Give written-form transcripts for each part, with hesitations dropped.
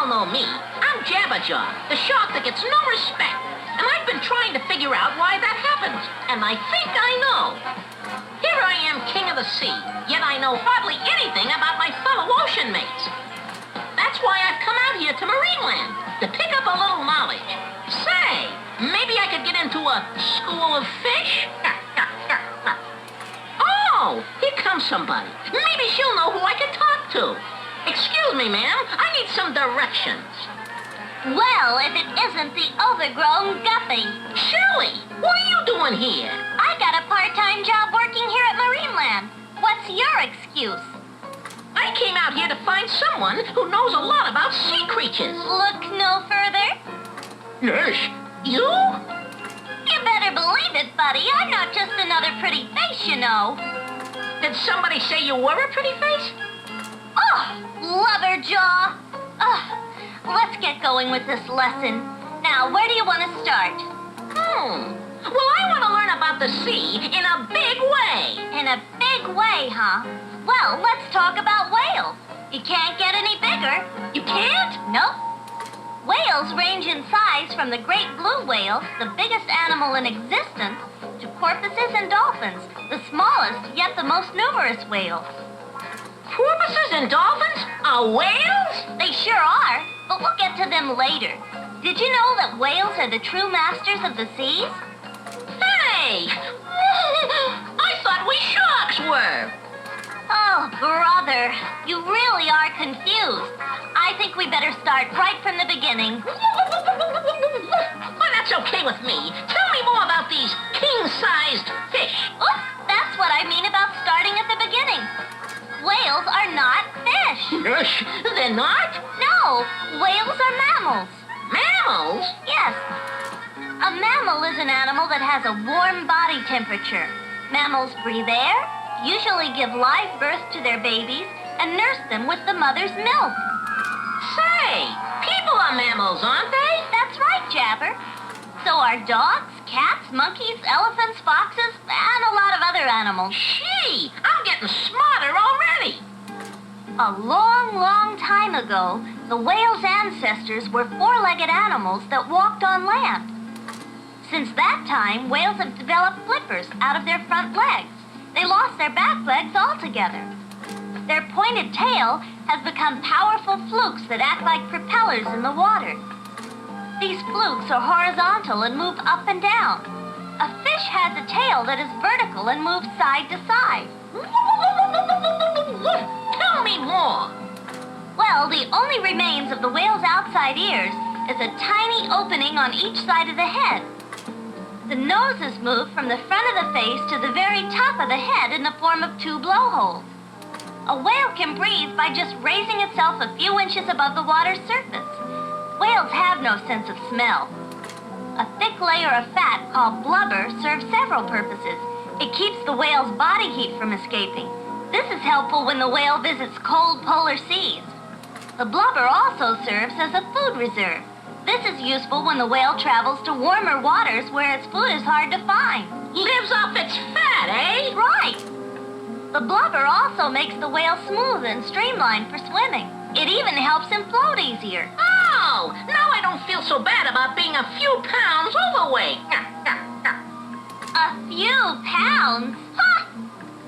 know me. I'm Jabberjaw, the shark that gets no respect. And I've been trying to figure out why that happens. And I think I know. Here I am, king of the sea, yet I know hardly anything about my fellow ocean mates. That's why I've come out here to Marineland, to pick up a little knowledge. Say, maybe I could get into a school of fish? Oh, here comes somebody. Maybe she'll know who I can talk to. Excuse me, ma'am. I need some directions. Well, if it isn't the overgrown guppy. Shirley, what are you doing here? I got a part-time job working here at Marineland. What's your excuse? I came out here to find someone who knows a lot about sea creatures. Look no further. Nurse, you? You better believe it, buddy. I'm not just another pretty face, you know. Did somebody say you were a pretty face? Oh, Jabberjaw. Oh, let's get going with this lesson. Now, where do you want to start? Well, I want to learn about the sea in a big way. In a big way, huh? Well, let's talk about whales. You can't get any bigger. You can't? Nope. Whales range in size from the great blue whale, the biggest animal in existence, to porpoises and dolphins, the smallest yet the most numerous whales. Porpoises and dolphins are whales? They sure are, but we'll get to them later. Did you know that whales are the true masters of the seas? Hey! I thought we sharks were. Oh, brother, you really are confused. I think we better start right from the beginning. Well, that's okay with me. Tell me more about these king-sized fish. Oops, that's what I mean about starting at the beginning. Whales are not fish. They're not? No, whales are mammals. Mammals? Yes. A mammal is an animal that has a warm body temperature. Mammals breathe air, usually give live birth to their babies, and nurse them with the mother's milk. Say, people are mammals, aren't they? That's right, Jabber. So are dogs, cats, monkeys, elephants, foxes, and a lot of other animals. Gee, I'm getting smarter already. A long, long time ago, the whale's ancestors were four-legged animals that walked on land. Since that time, whales have developed flippers out of their front legs. They lost their back legs altogether. Their pointed tail has become powerful flukes that act like propellers in the water. These flukes are horizontal and move up and down. A fish has a tail that is vertical and moves side to side. Tell me more. Well, the only remains of the whale's outside ears is a tiny opening on each side of the head. The nose is moved from the front of the face to the very top of the head in the form of two blowholes. A whale can breathe by just raising itself a few inches above the water's surface. Whales have no sense of smell. A thick layer of fat called blubber serves several purposes. It keeps the whale's body heat from escaping. This is helpful when the whale visits cold polar seas. The blubber also serves as a food reserve. This is useful when the whale travels to warmer waters where its food is hard to find. Lives off its fat, eh? Right. The blubber also makes the whale smooth and streamlined for swimming. It even helps him float easier. Oh, now I don't feel so bad about being a few pounds overweight. A few pounds? Ha!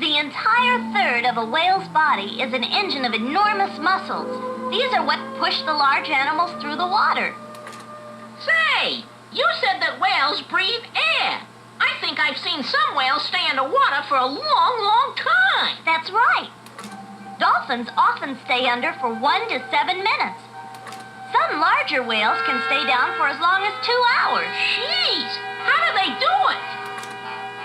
The entire third of a whale's body is an engine of enormous muscles. These are what push the large animals through the water. Say, you said that whales breathe air. I think I've seen some whales stay underwater for a long, long time. That's right. Dolphins often stay under for 1 to 7 minutes. Some larger whales can stay down for as long as 2 hours. Jeez, how do they do it?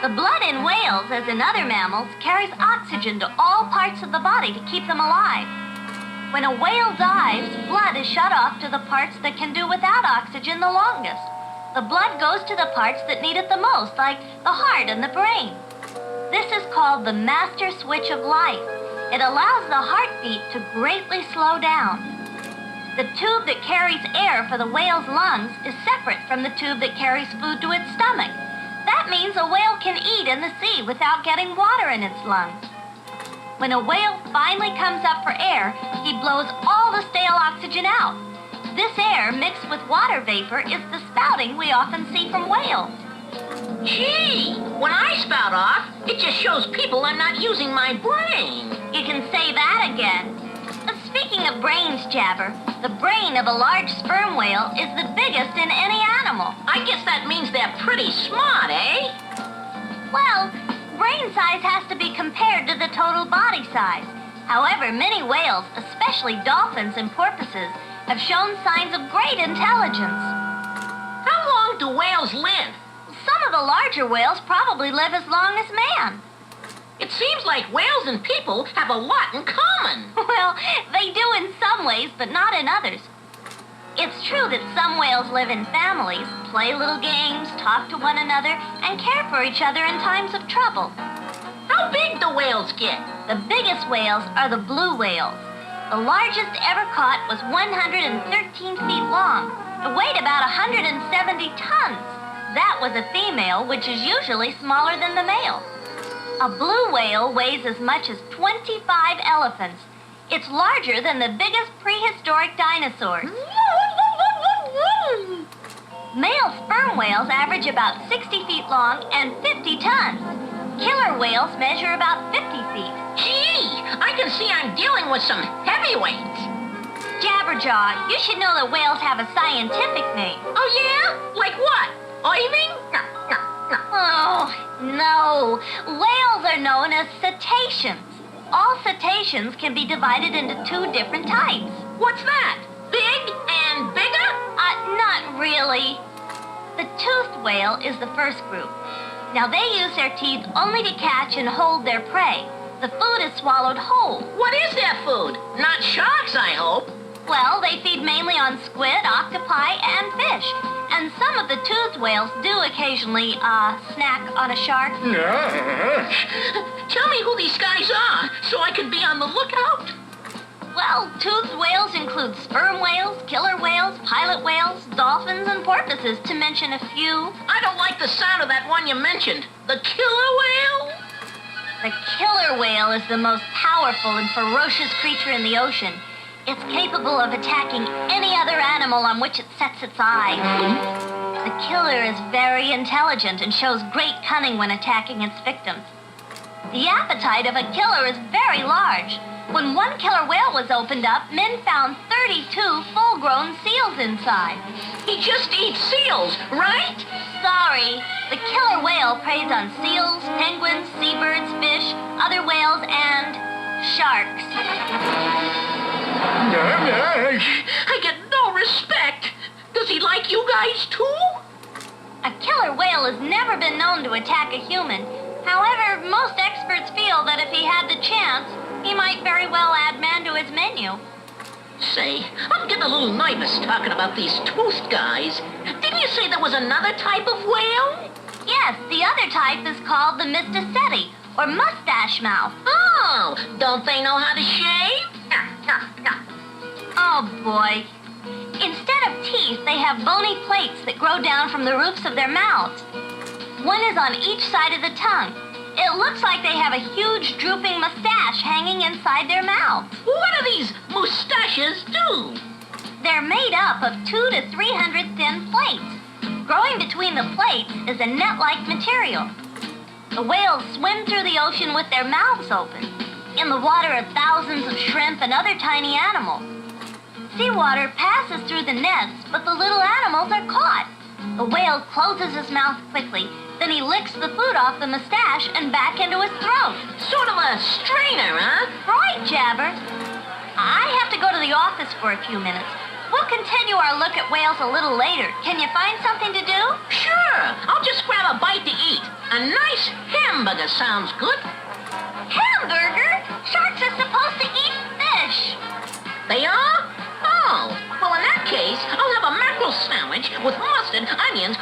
The blood in whales, as in other mammals, carries oxygen to all parts of the body to keep them alive. When a whale dives, blood is shut off to the parts that can do without oxygen the longest. The blood goes to the parts that need it the most, like the heart and the brain. This is called the master switch of life. It allows the heartbeat to greatly slow down. The tube that carries air for the whale's lungs is separate from the tube that carries food to its stomach. That means a whale can eat in the sea without getting water in its lungs. When a whale finally comes up for air, he blows all the stale oxygen out. This air mixed with water vapor is the spouting we often see from whales. Gee, when I spout off, it just shows people I'm not using my brain. You can say that again. Speaking of brains, Jabber, the brain of a large sperm whale is the biggest in any animal. I guess that means they're pretty smart, eh? Well, brain size has to be compared to the total body size. However, many whales, especially dolphins and porpoises, have shown signs of great intelligence. How long do whales live? Some of the larger whales probably live as long as man. It seems like whales and people have a lot in common. Well, they do in some ways, but not in others. It's true that some whales live in families, play little games, talk to one another, and care for each other in times of trouble. How big do whales get? The biggest whales are the blue whales. The largest ever caught was 113 feet long. It weighed about 170 tons. That was a female, which is usually smaller than the male. A blue whale weighs as much as 25 elephants. It's larger than the biggest prehistoric dinosaurs. Male sperm whales average about 60 feet long and 50 tons. Killer whales measure about 50 feet. Gee, I can see I'm dealing with some heavyweights. Jabberjaw, you should know that whales have a scientific name. Oh, yeah? Like what? Irving? Oh, no. Whales are known as cetaceans. All cetaceans can be divided into two different types. What's that? Big and bigger? Not really. The toothed whale is the first group. Now, they use their teeth only to catch and hold their prey. The food is swallowed whole. What is their food? Not sharks, I hope. Well, they feed mainly on squid, octopi, and fish. And some of the toothed whales do occasionally, snack on a shark. Tell me who these guys are, so I can be on the lookout. Well, toothed whales include sperm whales, killer whales, pilot whales, dolphins, and porpoises, to mention a few. I don't like the sound of that one you mentioned. The killer whale? The killer whale is the most powerful and ferocious creature in the ocean. It's capable of attacking any other animal on which it sets its eye. The killer is very intelligent and shows great cunning when attacking its victims. The appetite of a killer is very large. When one killer whale was opened up, men found 32 full-grown seals inside. He just eats seals, right? Sorry. The killer whale preys on seals, penguins, seabirds, fish, other whales, and sharks. I get no respect. Does he like you guys too? A killer whale has never been known to attack a human. However, most experts feel that if he had the chance, he might very well add man to his menu. Say, I'm getting a little nervous talking about these toothed guys. Didn't you say there was another type of whale? Yes, the other type is called the mysticeti, or mustache mouth. Oh, don't they know how to shave? Oh, boy. Instead of teeth, they have bony plates that grow down from the roofs of their mouths. One is on each side of the tongue. It looks like they have a huge drooping mustache hanging inside their mouths. What do these mustaches do? They're made up of 200 to 300 thin plates. Growing between the plates is a net-like material. The whales swim through the ocean with their mouths open. In the water are thousands of shrimp and other tiny animals. Seawater passes through the nets, but the little animals are caught. The whale closes his mouth quickly. Then he licks the food off the mustache and back into his throat. Sort of a strainer, huh? Right, Jabber. I have to go to the office for a few minutes. We'll continue our look at whales a little later. Can you find something to do? Sure. I'll just grab a bite to eat. A nice hamburger sounds good. Hamburger? Sharks are supposed to eat fish. They are? Oh, well, in that case, I'll have a mackerel sandwich with mustard, onions,